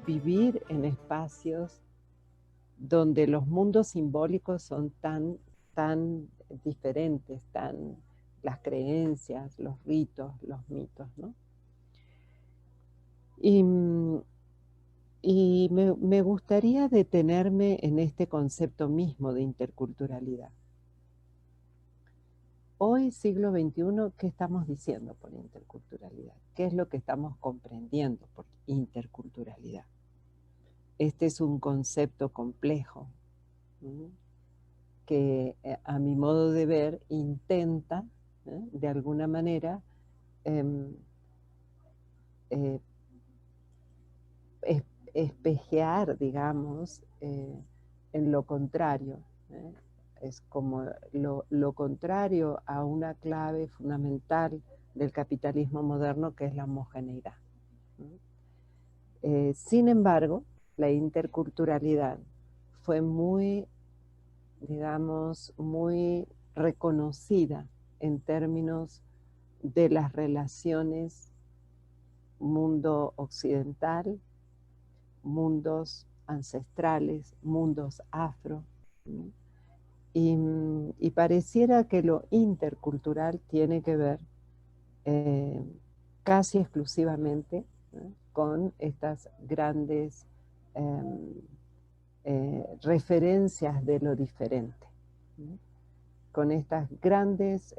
Vivir en espacios donde los mundos simbólicos son tan diferentes, las creencias, los ritos, los mitos, ¿no? Y, me gustaría detenerme en este concepto mismo de interculturalidad. Hoy, siglo XXI, ¿qué estamos diciendo por interculturalidad? ¿Qué es lo que estamos comprendiendo por interculturalidad? Este es un concepto complejo, ¿no? Que a mi modo de ver intenta, de alguna manera, em, eh, espejear, digamos, en lo contrario. Es como lo contrario a una clave fundamental del capitalismo moderno, que es la homogeneidad. Sin embargo, la interculturalidad fue muy, digamos, muy reconocida en términos de las relaciones mundo occidental, mundos ancestrales, mundos afro, ¿no? Y pareciera que lo intercultural tiene que ver casi exclusivamente, ¿no?, con estas grandes referencias de lo diferente, ¿no?, con estas grandes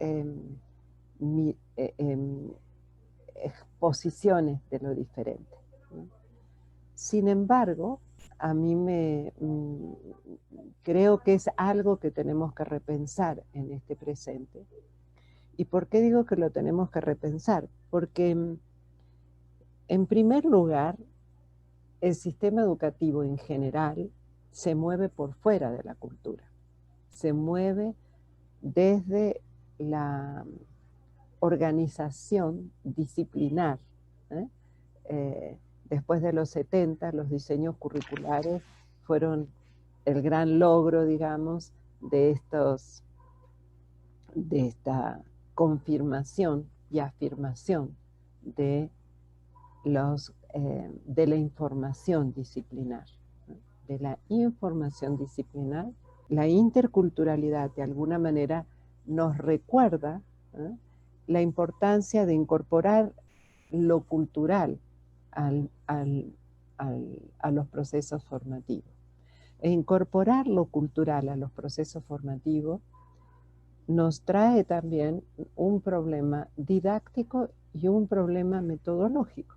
exposiciones de lo diferente, ¿no? Sin embargo, a mí creo que es algo que tenemos que repensar en este presente. ¿Y por qué digo que lo tenemos que repensar? Porque, en primer lugar, el sistema educativo en general se mueve por fuera de la cultura. Se mueve desde la organización disciplinar, ¿eh? Después de los 70, los diseños curriculares fueron el gran logro, digamos, de esta confirmación y afirmación de de la información disciplinar, ¿no?, de la información disciplinar. La interculturalidad, de alguna manera, nos recuerda, ¿eh?, la importancia de incorporar lo cultural a los procesos formativos. E incorporar lo cultural a los procesos formativos nos trae también un problema didáctico y un problema metodológico,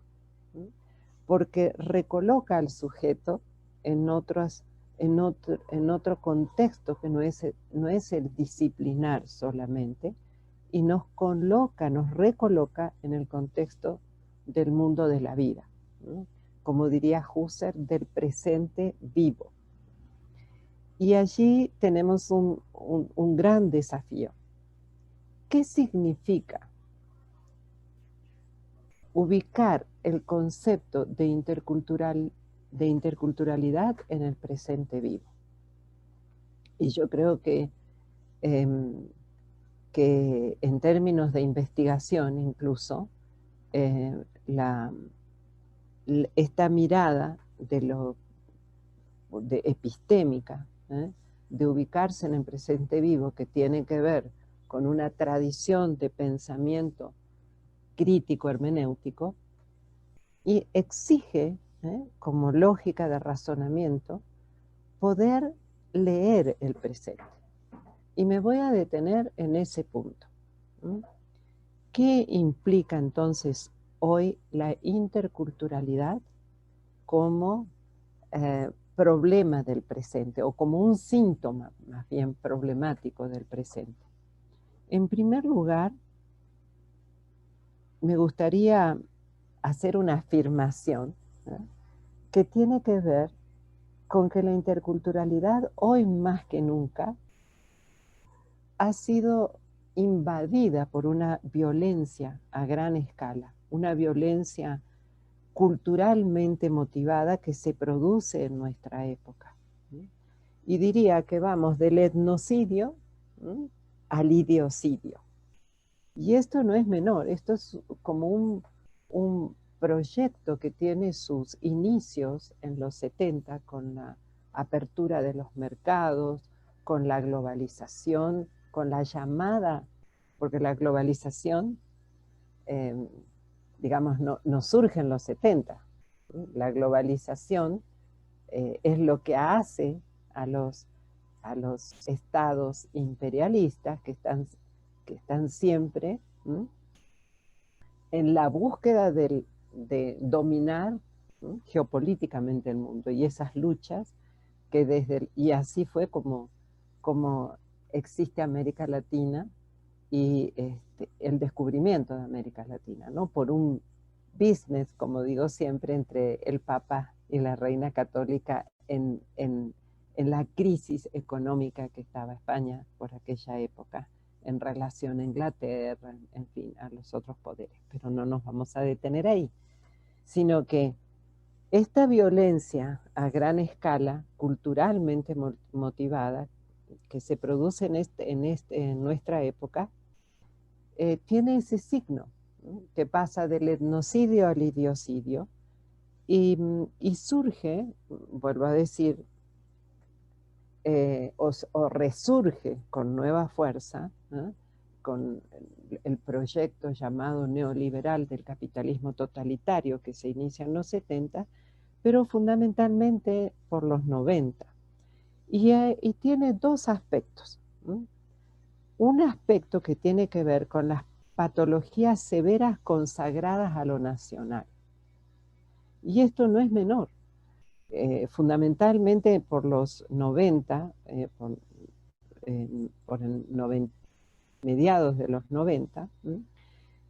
¿sí?, porque recoloca al sujeto en otro contexto que no es el disciplinar solamente, y nos recoloca en el contexto del mundo de la vida, ¿no?, como diría Husserl, del presente vivo. Y allí tenemos un gran desafío. ¿Qué significa ubicar el concepto de interculturalidad en el presente vivo? Y yo creo que en términos de investigación incluso, esta mirada de epistémica, de ubicarse en el presente vivo, que tiene que ver con una tradición de pensamiento crítico hermenéutico, y exige, como lógica de razonamiento, poder leer el presente. Y me voy a detener en ese punto. ¿Qué implica entonces hoy la interculturalidad como problema del presente, o como un síntoma más bien problemático del presente? En primer lugar, me gustaría hacer una afirmación, que tiene que ver con que la interculturalidad hoy más que nunca ha sido invadida por una violencia a gran escala, una violencia culturalmente motivada que se produce en nuestra época. Y diría que vamos del etnocidio al idiocidio. Y esto no es menor, esto es como un proyecto que tiene sus inicios en los 70 con la apertura de los mercados, con la globalización, con la llamada, porque la globalización, digamos, no surge en los 70. La globalización es lo que hace a los estados imperialistas que están siempre en la búsqueda de dominar geopolíticamente el mundo, y esas luchas que y así fue como existe América Latina y el descubrimiento de América Latina, ¿no? Por un business, como digo siempre, entre el Papa y la Reina Católica en la crisis económica que estaba España por aquella época, en relación a Inglaterra, en fin, a los otros poderes. Pero no nos vamos a detener ahí, sino que esta violencia a gran escala, culturalmente motivada, que se produce en nuestra época, tiene ese signo, ¿no? Que pasa del etnocidio al idiocidio y surge, vuelvo a decir, o resurge con nueva fuerza, ¿no? Con el proyecto llamado neoliberal del capitalismo totalitario que se inicia en los 70, pero fundamentalmente por los 90. Y tiene dos aspectos, ¿no? Un aspecto que tiene que ver con las patologías severas consagradas a lo nacional. Y esto no es menor. Fundamentalmente por los 90, por mediados de los 90,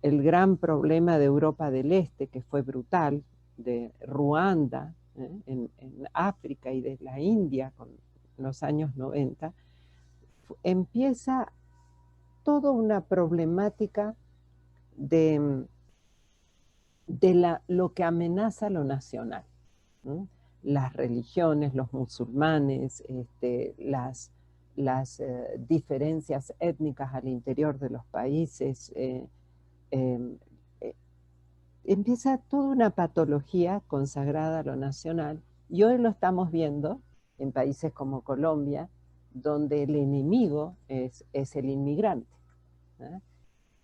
el gran problema de Europa del Este, que fue brutal, de Ruanda, en África y de la India con los años 90, empieza toda una problemática de lo que amenaza lo nacional, ¿no? Las religiones, los musulmanes, las diferencias étnicas al interior de los países. Empieza toda una patología consagrada a lo nacional, y hoy lo estamos viendo en países como Colombia, donde el enemigo es el inmigrante, ¿eh?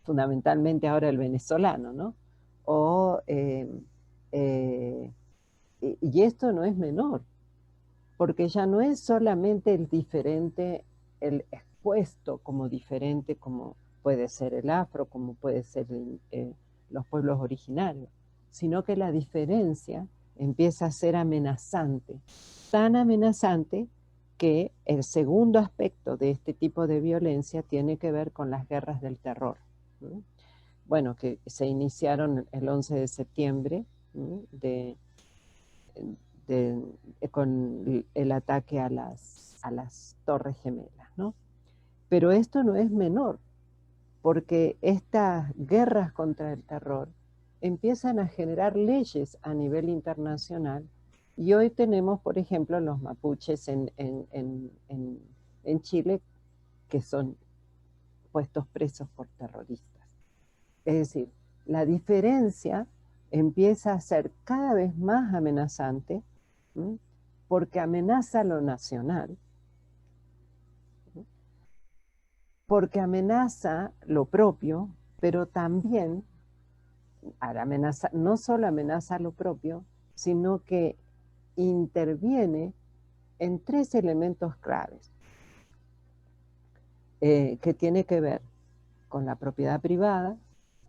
Fundamentalmente ahora el venezolano, ¿no? Y esto no es menor, porque ya no es solamente el diferente, el expuesto como diferente, como puede ser el afro, como puede ser los pueblos originarios, sino que la diferencia empieza a ser amenazante, tan amenazante que el segundo aspecto de este tipo de violencia tiene que ver con las guerras del terror, ¿no? Bueno, que se iniciaron el 11 de septiembre, ¿no? Con el ataque a las Torres Gemelas, ¿no? Pero esto no es menor, porque estas guerras contra el terror empiezan a generar leyes a nivel internacional, y hoy tenemos, por ejemplo, los mapuches en Chile, que son puestos presos por terroristas. Es decir, la diferencia empieza a ser cada vez más amenazante, ¿sí? Porque amenaza lo nacional, ¿sí? Porque amenaza lo propio, pero también no solo amenaza lo propio, sino que interviene en tres elementos claves, que tiene que ver con la propiedad privada,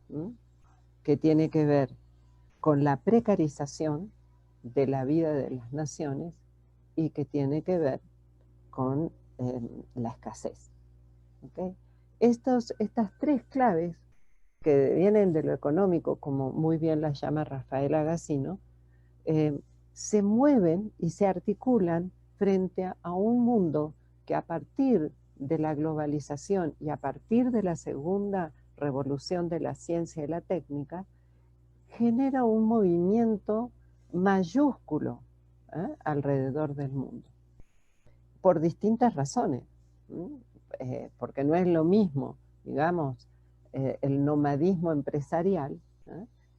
¿sí? Que tiene que ver con la precarización de la vida de las naciones, y que tiene que ver con la escasez. ¿Okay? Estas tres claves, que vienen de lo económico, como muy bien las llama Rafael Agasino, se mueven y se articulan frente a un mundo que, a partir de la globalización y a partir de la segunda revolución de la ciencia y la técnica, genera un movimiento mayúsculo alrededor del mundo, por distintas razones, porque no es lo mismo, digamos, el nomadismo empresarial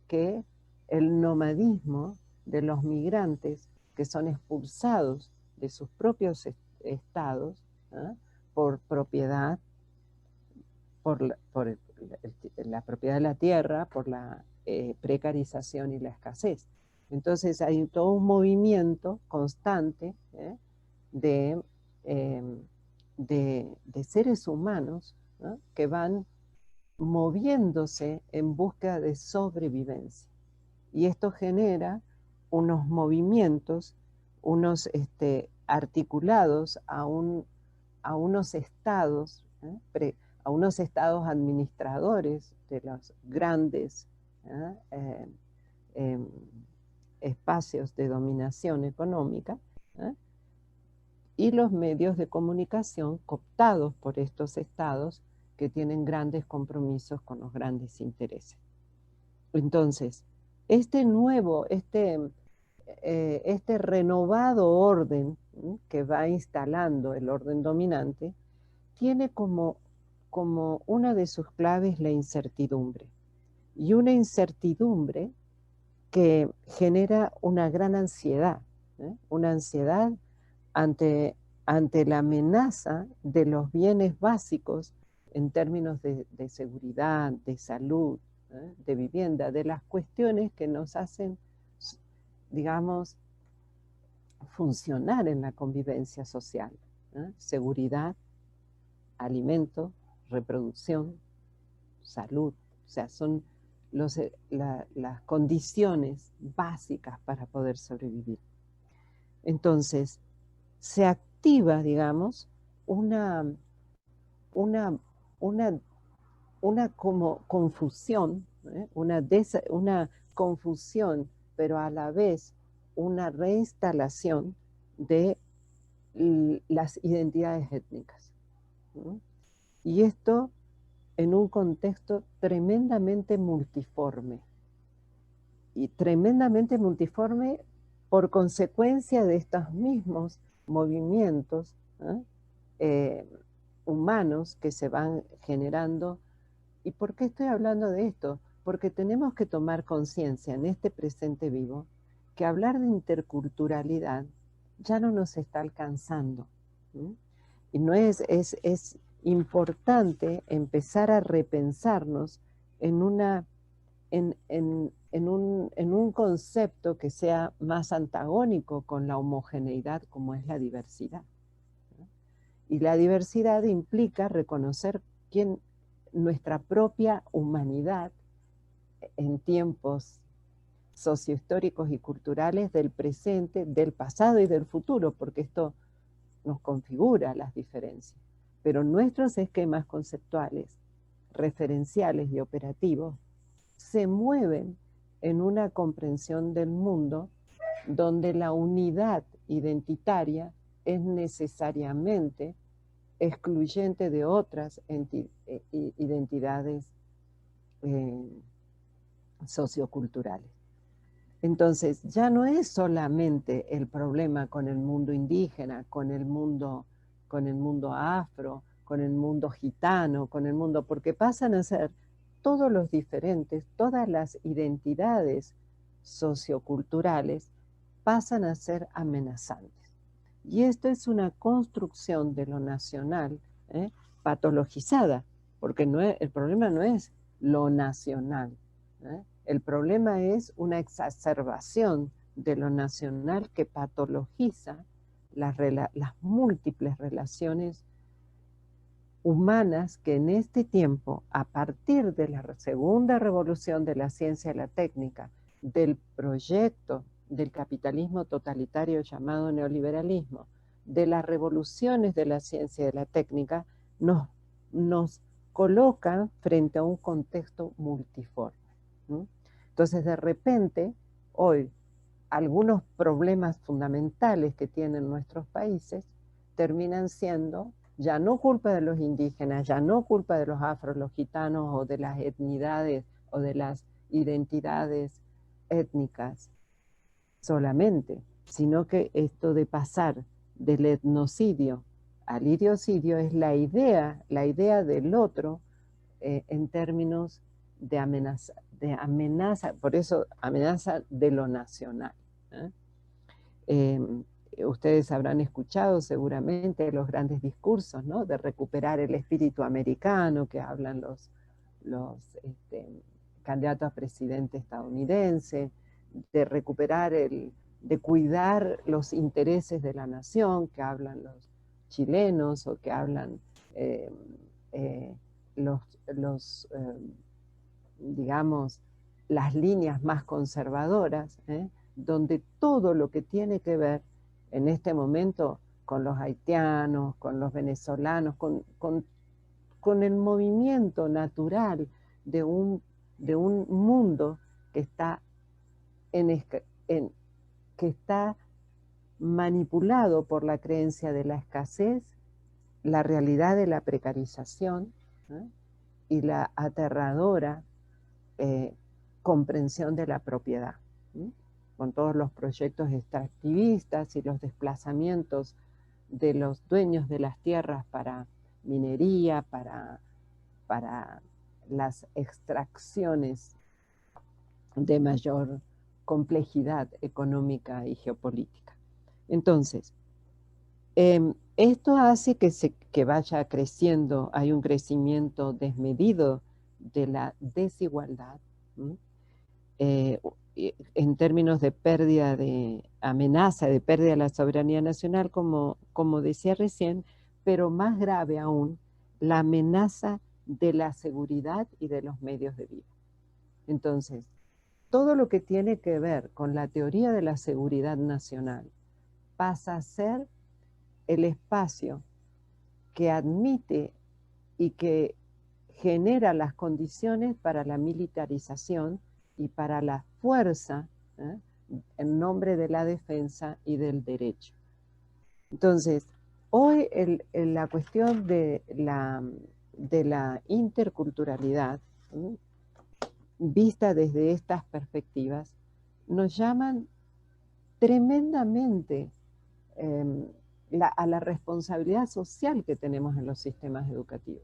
que el nomadismo de los migrantes que son expulsados de sus propios estados por propiedad, por la propiedad de la tierra, por la precarización y la escasez. Entonces hay todo un movimiento constante de seres humanos que van moviéndose en busca de sobrevivencia. Y esto genera unos movimientos, unos articulados a unos estados, a unos estados administradores de los grandes espacios de dominación económica, y los medios de comunicación cooptados por estos estados que tienen grandes compromisos con los grandes intereses. Entonces, este renovado orden que va instalando el orden dominante tiene como una de sus claves la incertidumbre. Y una incertidumbre que genera una gran ansiedad, una ansiedad ante la amenaza de los bienes básicos en términos de seguridad, de salud, de vivienda, de las cuestiones que nos hacen, digamos, funcionar en la convivencia social. Seguridad, alimento, reproducción, salud, o sea, son las condiciones básicas para poder sobrevivir. Entonces, se activa, digamos, una como confusión, una confusión, pero a la vez una reinstalación de las identidades étnicas. Y esto en un contexto tremendamente multiforme. Y tremendamente multiforme por consecuencia de estos mismos movimientos humanos que se van generando. ¿Y por qué estoy hablando de esto? Porque tenemos que tomar conciencia en este presente vivo que hablar de interculturalidad ya no nos está alcanzando. Y no es importante empezar a repensarnos en un concepto que sea más antagónico con la homogeneidad como es la diversidad. Y la diversidad implica reconocer nuestra propia humanidad en tiempos sociohistóricos y culturales del presente, del pasado y del futuro, porque esto nos configura las diferencias. Pero nuestros esquemas conceptuales, referenciales y operativos se mueven en una comprensión del mundo donde la unidad identitaria es necesariamente excluyente de otras identidades socioculturales. Entonces, ya no es solamente el problema con el mundo indígena, con el mundo afro, con el mundo gitano, porque pasan a ser todos los diferentes, todas las identidades socioculturales pasan a ser amenazantes. Y esto es una construcción de lo nacional patologizada, porque el problema no es lo nacional, el problema es una exacerbación de lo nacional que patologiza las múltiples relaciones humanas que en este tiempo, a partir de la segunda revolución de la ciencia y la técnica, del proyecto del capitalismo totalitario llamado neoliberalismo, de las revoluciones de la ciencia y de la técnica, nos colocan frente a un contexto multiforme. Entonces, de repente, hoy, algunos problemas fundamentales que tienen nuestros países terminan siendo Ya no culpa de los indígenas, ya no culpa de los afros, los gitanos o de las etnidades o de las identidades étnicas solamente, sino que esto de pasar del etnocidio al idiocidio es la idea del otro en términos de amenaza, por eso amenaza de lo nacional. ¿Eh? Ustedes habrán escuchado seguramente los grandes discursos, ¿no?, de recuperar el espíritu americano que hablan los candidatos a presidente estadounidense, de recuperar de cuidar los intereses de la nación que hablan los chilenos o que hablan eh, eh, digamos, las líneas más conservadoras, donde todo lo que tiene que ver en este momento con los haitianos, con los venezolanos, con el movimiento natural de un mundo que está, que está manipulado por la creencia de la escasez, la realidad de la precarización, ¿eh?, y la aterradora comprensión de la propiedad, ¿sí?, con todos los proyectos extractivistas y los desplazamientos de los dueños de las tierras para minería, para las extracciones de mayor complejidad económica y geopolítica. Entonces, esto hace que vaya creciendo, hay un crecimiento desmedido de la desigualdad, en términos de pérdida de amenaza, de pérdida de la soberanía nacional, como decía recién, pero más grave aún, la amenaza de la seguridad y de los medios de vida. Entonces, todo lo que tiene que ver con la teoría de la seguridad nacional pasa a ser el espacio que admite y que genera las condiciones para la militarización y para la fuerza, en nombre de la defensa y del derecho. Entonces, hoy la cuestión de la interculturalidad, vista desde estas perspectivas, nos llaman tremendamente a la responsabilidad social que tenemos en los sistemas educativos.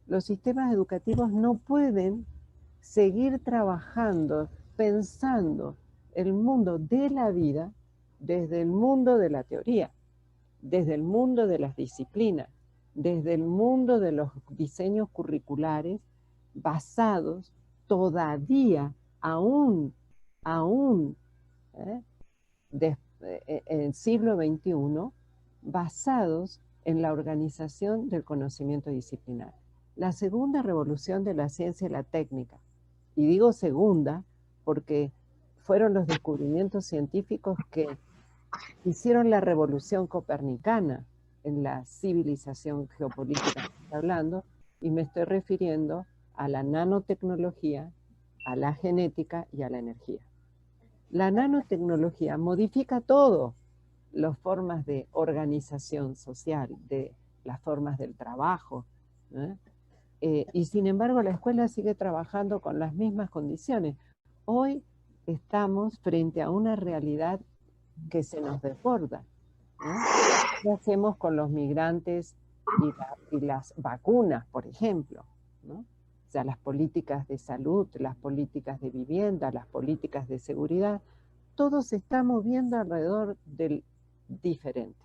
Los sistemas educativos no pueden seguir trabajando, pensando el mundo de la vida desde el mundo de la teoría, desde el mundo de las disciplinas, desde el mundo de los diseños curriculares basados todavía, aún en el siglo XXI, basados en la organización del conocimiento disciplinar. La segunda revolución de la ciencia y la técnica, y digo segunda porque fueron los descubrimientos científicos que hicieron la revolución copernicana en la civilización geopolítica que estoy hablando, y me estoy refiriendo a la nanotecnología, a la genética y a la energía. La nanotecnología modifica todo, las formas de organización social, de las formas del trabajo, y sin embargo la escuela sigue trabajando con las mismas condiciones. Hoy estamos frente a una realidad que se nos desborda. ¿Qué hacemos con los migrantes y las vacunas, por ejemplo? O sea, las políticas de salud, las políticas de vivienda, las políticas de seguridad, todo se está moviendo alrededor del diferente.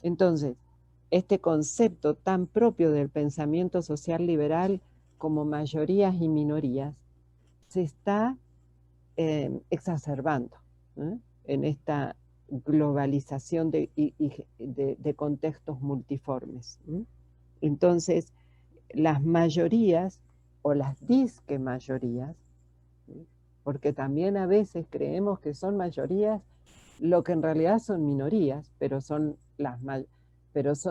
Entonces, este concepto tan propio del pensamiento social liberal como mayorías y minorías se está exacerbando en esta globalización de contextos multiformes. Entonces, las mayorías o las disque mayorías, porque también a veces creemos que son mayorías lo que en realidad son minorías, pero son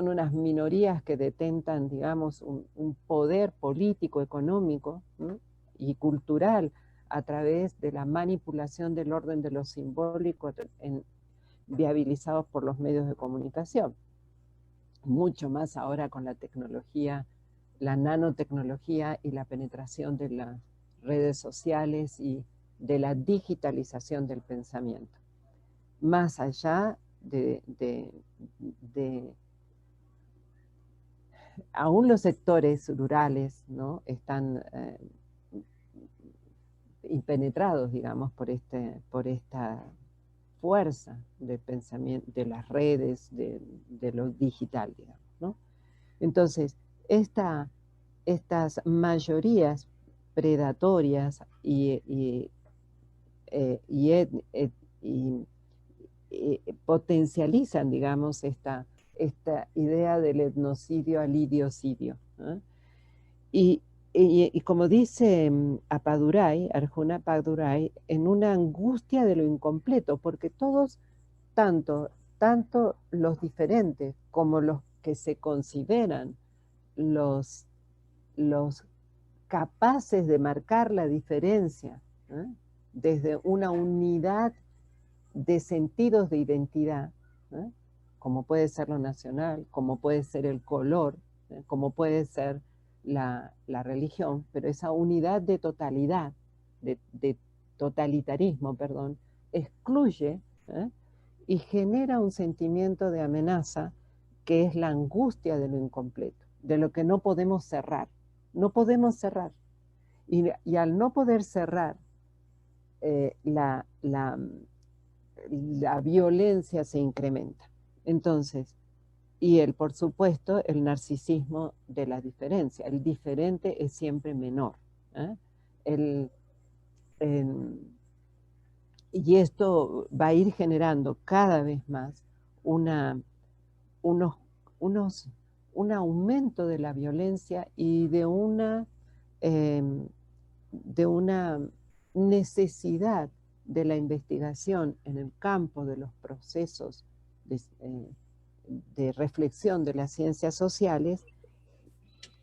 unas minorías que detentan, digamos, un poder político, económico y cultural a través de la manipulación del orden de lo simbólico viabilizados por los medios de comunicación. mucho más ahora con la tecnología, la nanotecnología y la penetración de las redes sociales y de la digitalización del pensamiento. Más allá de aún los sectores rurales, ¿no?, están impenetrados, digamos, por esta fuerza del pensamiento, de las redes, de lo digital, digamos, ¿no? Entonces, estas mayorías predatorias y potencializan, digamos, esta idea del etnocidio al idiocidio, ¿eh? Y, y como dice Appadurai, Arjuna Appadurai, en una angustia de lo incompleto, porque todos, tanto los diferentes como los que se consideran los, los capaces de marcar la diferencia, ¿eh?, desde una unidad de sentidos de identidad, ¿eh?, como puede ser lo nacional, como puede ser el color, como puede ser la religión, pero esa unidad de totalidad, de totalitarismo, perdón, excluye, ¿eh?, y genera un sentimiento de amenaza que es la angustia de lo incompleto, de lo que no podemos cerrar. No podemos cerrar. Y al no poder cerrar, la violencia se incrementa. Entonces, por supuesto, el narcisismo de la diferencia. El diferente es siempre menor, ¿eh? El, el, y esto va a ir generando cada vez más una, unos, unos, un aumento de la violencia y eh, de una necesidad de la investigación en el campo de los procesos de reflexión de las ciencias sociales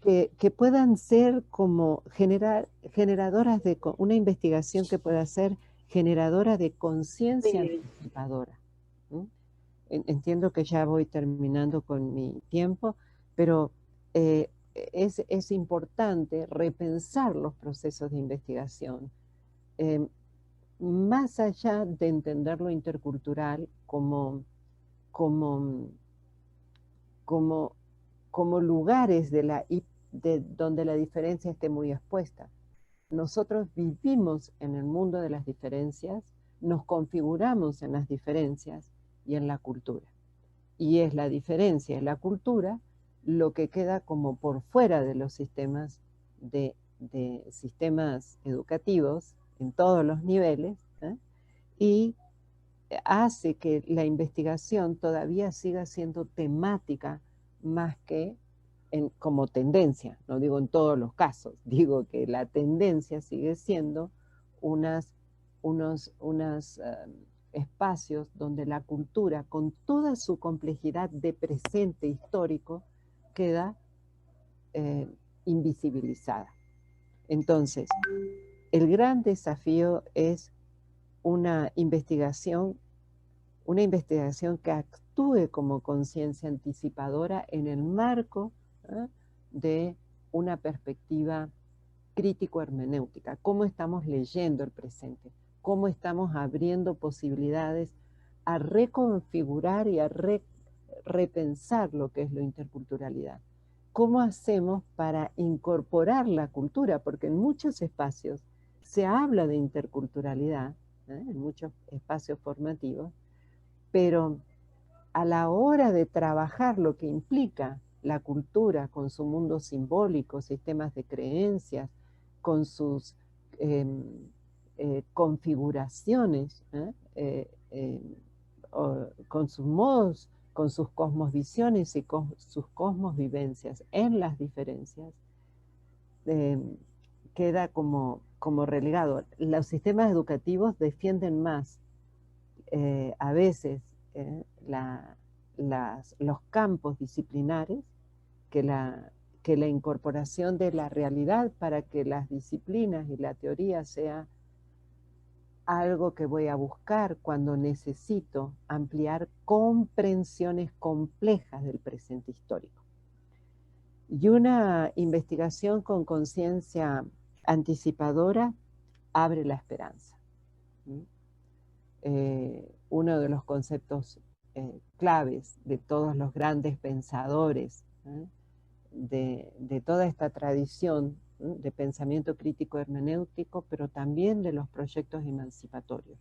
que puedan ser como generadoras de una investigación que pueda ser generadora de conciencia anticipadora. ¿Mm? Entiendo que ya voy terminando con mi tiempo, pero es importante repensar los procesos de investigación, eh, más allá de entender lo intercultural como, como, como lugares donde la diferencia esté muy expuesta. Nosotros vivimos en el mundo de las diferencias, nos configuramos en las diferencias y en la cultura. Y es la diferencia, es la cultura, lo que queda como por fuera de los sistemas de sistemas educativos en todos los niveles, ¿eh?, y hace que la investigación todavía siga siendo temática más que como tendencia. No digo en todos los casos, digo que la tendencia sigue siendo unos espacios donde la cultura, con toda su complejidad de presente histórico, queda eh, invisibilizada. Entonces, el gran desafío es una investigación que actúe como conciencia anticipadora en el marco, ¿eh?, de una perspectiva crítico-hermenéutica. ¿Cómo estamos leyendo el presente? ¿Cómo estamos abriendo posibilidades a reconfigurar y a repensar lo que es la interculturalidad? ¿Cómo hacemos para incorporar la cultura? Porque en muchos espacios se habla de interculturalidad, en muchos espacios formativos, pero a la hora de trabajar lo que implica la cultura con su mundo simbólico, sistemas de creencias, con sus configuraciones, con sus modos, con sus cosmovisiones y con sus cosmosvivencias en las diferencias, queda como relegado. Los sistemas educativos defienden más a veces los campos disciplinares que la incorporación de la realidad para que las disciplinas y la teoría sea algo que voy a buscar cuando necesito ampliar comprensiones complejas del presente histórico. Y una investigación con conciencia anticipadora abre la esperanza. Uno de los conceptos claves de todos los grandes pensadores de toda esta tradición de pensamiento crítico hermenéutico, pero también de los proyectos emancipatorios,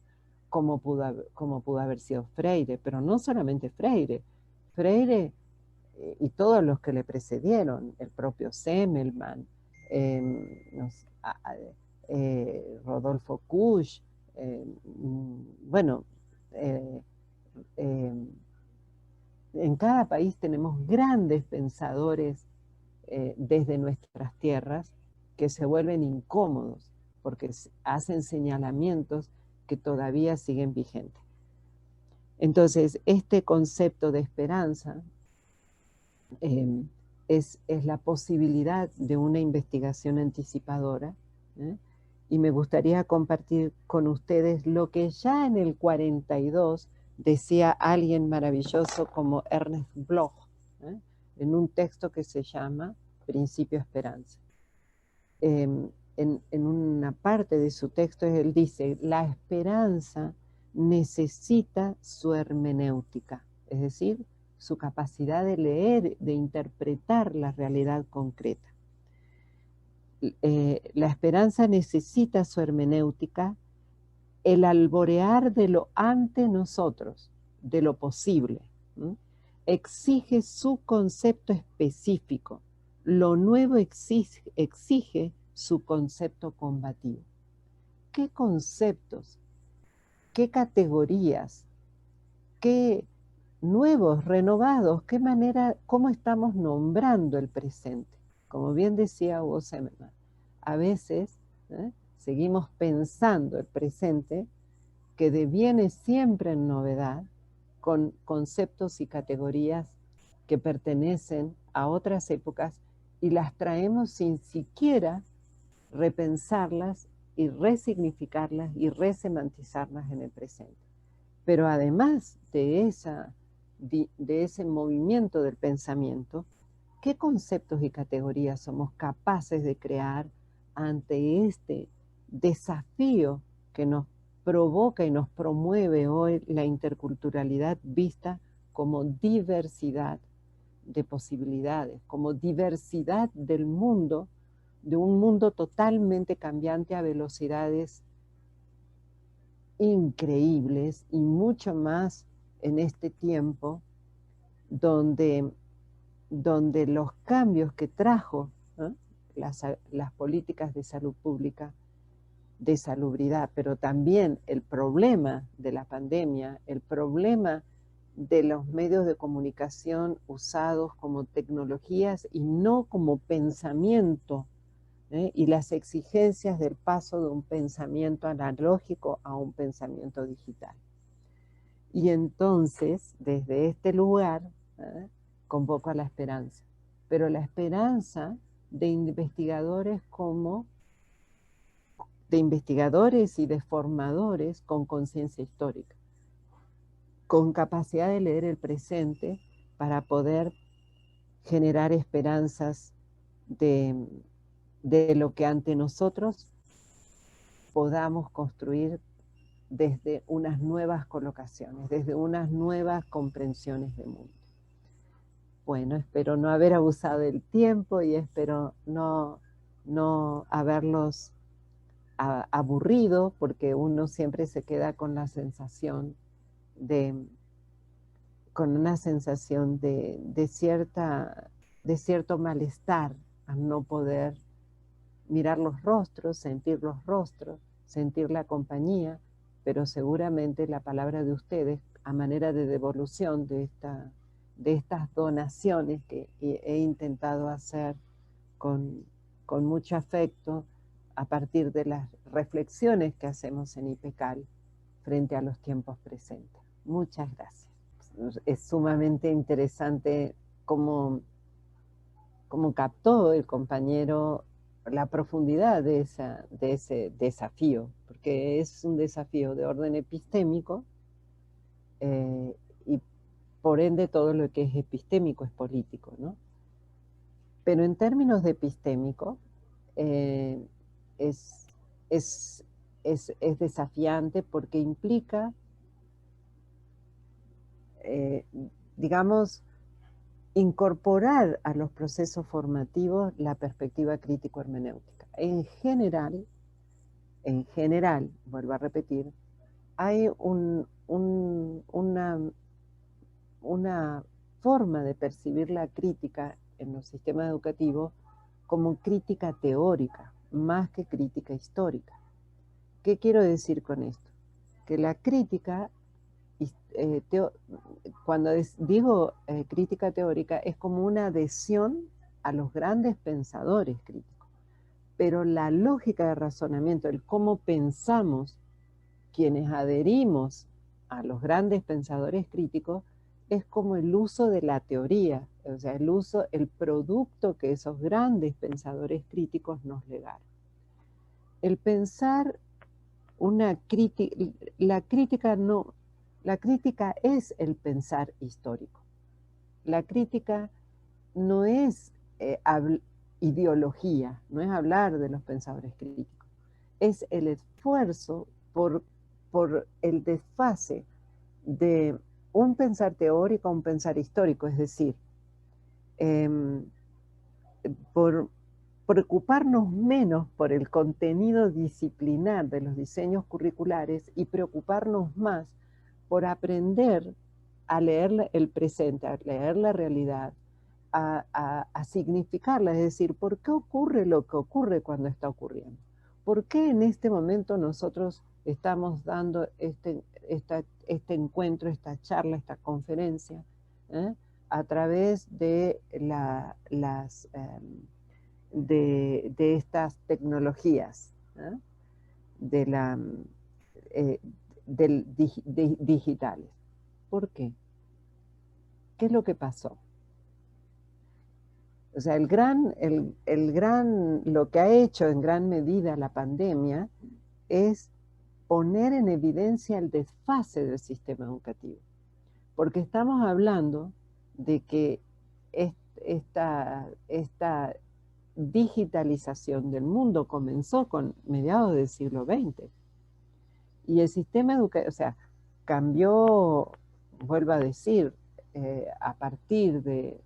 como pudo haber sido Freire, pero no solamente Freire, y todos los que le precedieron, el propio Semmelmann, Rodolfo Kusch, bueno, en cada país tenemos grandes pensadores desde nuestras tierras que se vuelven incómodos porque hacen señalamientos que todavía siguen vigentes. Entonces, este concepto de esperanza es la posibilidad de una investigación anticipadora, y me gustaría compartir con ustedes lo que ya en el 42 decía alguien maravilloso como Ernest Bloch, en un texto que se llama Principio Esperanza. En una parte de su texto él dice, la esperanza necesita su hermenéutica, es decir, su capacidad de leer, de interpretar la realidad concreta. La esperanza necesita su hermenéutica, el alborear de lo ante nosotros, de lo posible. Exige su concepto específico. Lo nuevo exige su concepto combativo. ¿Qué conceptos, qué categorías, qué nuevos, renovados, qué manera, cómo estamos nombrando el presente? Como bien decía Hugo Semmelmann, a veces seguimos pensando el presente que deviene siempre en novedad con conceptos y categorías que pertenecen a otras épocas y las traemos sin siquiera repensarlas y resignificarlas y resemantizarlas en el presente. Pero además de ese movimiento del pensamiento, ¿qué conceptos y categorías somos capaces de crear ante este desafío que nos provoca y nos promueve hoy la interculturalidad vista como diversidad de posibilidades, como diversidad del mundo, de un mundo totalmente cambiante a velocidades increíbles y mucho más en este tiempo donde los cambios que trajo las políticas de salud pública, de salubridad, pero también el problema de la pandemia, el problema de los medios de comunicación usados como tecnologías y no como pensamiento, y las exigencias del paso de un pensamiento analógico a un pensamiento digital. Y entonces, desde este lugar, convoco a la esperanza, pero la esperanza de investigadores y de formadores con conciencia histórica, con capacidad de leer el presente para poder generar esperanzas de lo que ante nosotros podamos construir desde unas nuevas colocaciones, desde unas nuevas comprensiones del mundo. Bueno, espero no haber abusado del tiempo y espero no haberlos aburrido, porque uno siempre se queda con la sensación de cierto malestar al no poder mirar los rostros, sentir la compañía, pero seguramente la palabra de ustedes, a manera de devolución de estas donaciones que he intentado hacer con mucho afecto a partir de las reflexiones que hacemos en IPECAL frente a los tiempos presentes. Muchas gracias. Es sumamente interesante cómo captó el compañero la profundidad de ese desafío, porque que es un desafío de orden epistémico, y por ende todo lo que es epistémico es político, ¿no? Pero en términos de epistémico, es, es, es desafiante porque implica, digamos, incorporar a los procesos formativos la perspectiva crítico-hermenéutica. En general, vuelvo a repetir, hay una forma de percibir la crítica en los sistemas educativos como crítica teórica, más que crítica histórica. ¿Qué quiero decir con esto? Que la crítica, cuando digo crítica teórica, es como una adhesión a los grandes pensadores críticos. Pero la lógica de razonamiento, el cómo pensamos quienes adherimos a los grandes pensadores críticos, es como el uso de la teoría, o sea, el producto que esos grandes pensadores críticos nos legaron. El pensar una crítica, la crítica es el pensar histórico. La crítica no es ideología, no es hablar de los pensadores críticos, es el esfuerzo por el desfase de un pensar teórico a un pensar histórico, es decir, por preocuparnos menos por el contenido disciplinar de los diseños curriculares y preocuparnos más por aprender a leer el presente, a leer la realidad, a significarla, es decir, ¿por qué ocurre lo que ocurre cuando está ocurriendo? ¿Por qué en este momento nosotros estamos dando este encuentro, esta charla, esta conferencia, a través de de estas tecnologías, digitales? ¿Por qué? ¿Qué es lo que pasó? O sea, lo que ha hecho en gran medida la pandemia es poner en evidencia el desfase del sistema educativo. Porque estamos hablando de que esta digitalización del mundo comenzó con mediados del siglo XX. Y el sistema educativo, o sea, cambió, vuelvo a decir, a partir de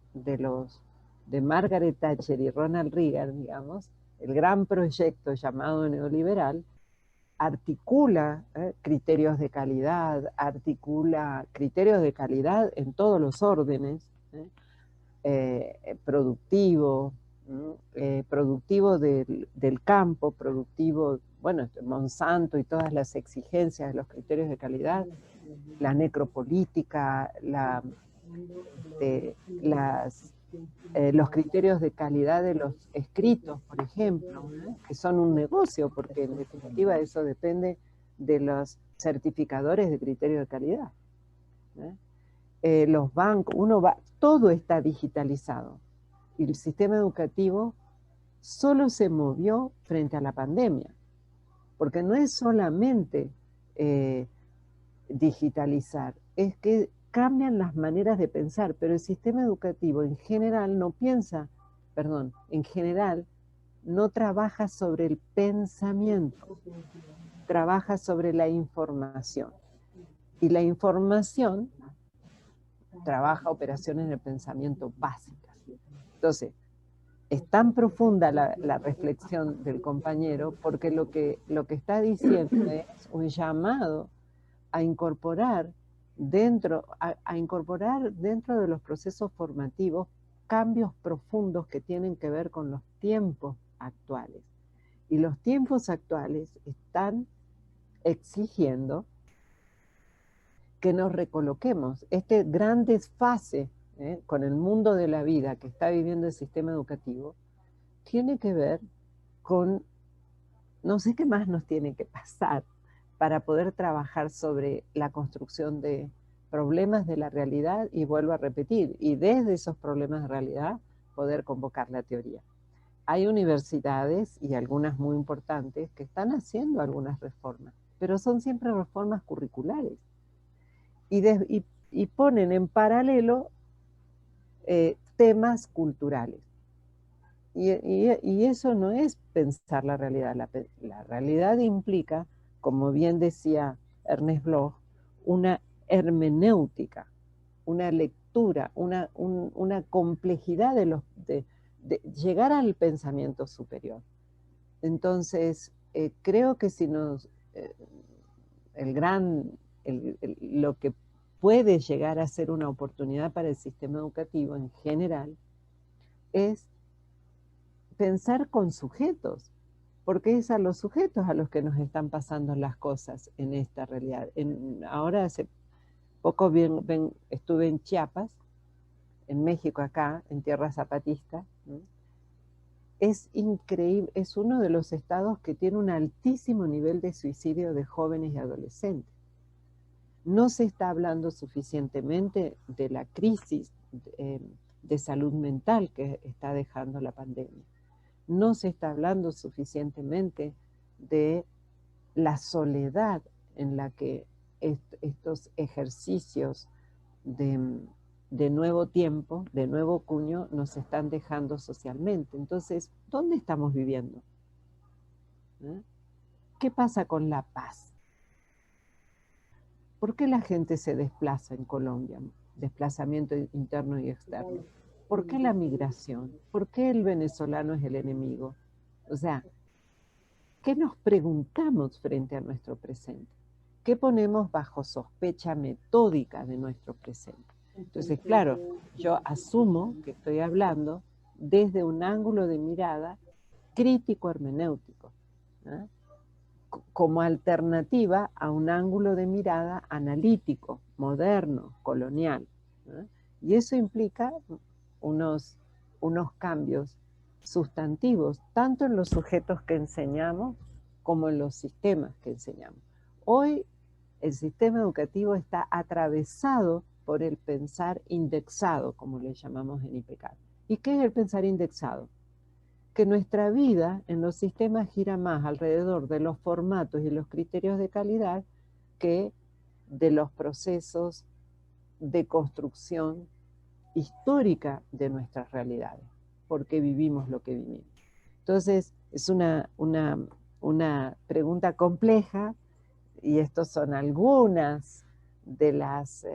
Margaret Thatcher y Ronald Reagan, digamos, el gran proyecto llamado neoliberal, articula criterios de calidad, articula criterios de calidad en todos los órdenes, productivo, productivo del campo, productivo, bueno, Monsanto y todas las exigencias de los criterios de calidad, la necropolítica, los criterios de calidad de los escritos, por ejemplo, que son un negocio, porque en definitiva eso depende de los certificadores de criterios de calidad. Los bancos, todo está digitalizado. Y el sistema educativo solo se movió frente a la pandemia, porque no es solamente digitalizar, es que cambian las maneras de pensar, pero el sistema educativo en general no trabaja sobre el pensamiento, trabaja sobre la información. Y la información trabaja operaciones de pensamiento básicas. Entonces, es tan profunda la reflexión del compañero porque lo que está diciendo es un llamado a incorporar dentro de los procesos formativos cambios profundos que tienen que ver con los tiempos actuales. Y los tiempos actuales están exigiendo que nos recoloquemos. Este gran desfase con el mundo de la vida que está viviendo el sistema educativo tiene que ver con, no sé qué más nos tiene que pasar para poder trabajar sobre la construcción de problemas de la realidad, y vuelvo a repetir, y desde esos problemas de realidad poder convocar la teoría. hay universidades, y algunas muy importantes, que están haciendo algunas reformas, pero son siempre reformas curriculares. Y ponen en paralelo temas culturales. Y eso no es pensar la realidad. La realidad implica, como bien decía Ernest Bloch, una hermenéutica, una lectura, una complejidad de llegar al pensamiento superior. Entonces, creo que si nos... lo que puede llegar a ser una oportunidad para el sistema educativo en general es pensar con sujetos, porque es a los sujetos a los que nos están pasando las cosas en esta realidad. Ahora hace poco estuve en Chiapas, en México acá, en tierra zapatista, ¿no? Es increíble, es uno de los estados que tiene un altísimo nivel de suicidio de jóvenes y adolescentes. No se está hablando suficientemente de la crisis de salud mental que está dejando la pandemia. No se está hablando suficientemente de la soledad en la que estos ejercicios de nuevo tiempo, de nuevo cuño, nos están dejando socialmente. Entonces, ¿dónde estamos viviendo? ¿Eh? ¿Qué pasa con la paz? ¿Por qué la gente se desplaza en Colombia? Desplazamiento interno y externo. ¿Por qué la migración? ¿Por qué el venezolano es el enemigo? O sea, ¿qué nos preguntamos frente a nuestro presente? ¿Qué ponemos bajo sospecha metódica de nuestro presente? Entonces, claro, yo asumo que estoy hablando desde un ángulo de mirada crítico hermenéutico, ¿eh? Como alternativa a un ángulo de mirada analítico, moderno, colonial, ¿eh? Y eso implica unos cambios sustantivos, tanto en los sujetos que enseñamos como en los sistemas que enseñamos. Hoy el sistema educativo está atravesado por el pensar indexado, como le llamamos en IPCAT. ¿Y qué es el pensar indexado? Que nuestra vida en los sistemas gira más alrededor de los formatos y los criterios de calidad que de los procesos de construcción histórica de nuestras realidades, porque vivimos lo que vivimos. Entonces, es una pregunta compleja, y estas son algunas de las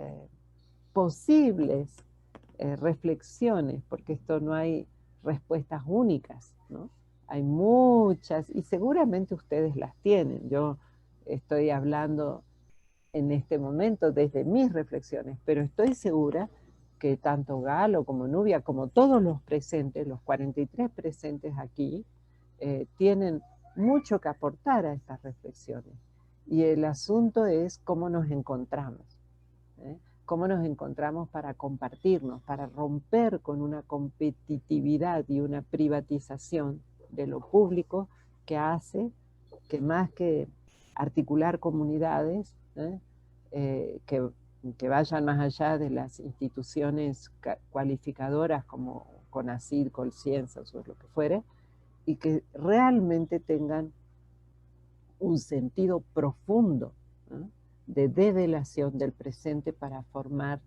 posibles reflexiones, porque esto no hay respuestas únicas, ¿no? Hay muchas, y seguramente ustedes las tienen. Yo estoy hablando en este momento desde mis reflexiones, pero estoy segura que tanto Galo como Nubia, como todos los presentes, los 43 presentes aquí, tienen mucho que aportar a estas reflexiones. Y el asunto es cómo nos encontramos, ¿eh? Cómo nos encontramos para compartirnos, para romper con una competitividad y una privatización de lo público que hace que más que articular comunidades, que vayan más allá de las instituciones cualificadoras como CONACYT, Colciences o lo que fuere, y que realmente tengan un sentido profundo, ¿no?, de develación del presente para formar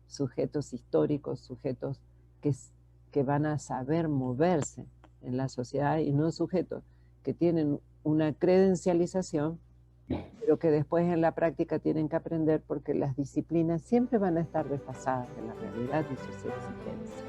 sujetos históricos, sujetos que van a saber moverse en la sociedad, y no sujetos que tienen una credencialización, pero que después en la práctica tienen que aprender, porque las disciplinas siempre van a estar desfasadas de la realidad y sus exigencias.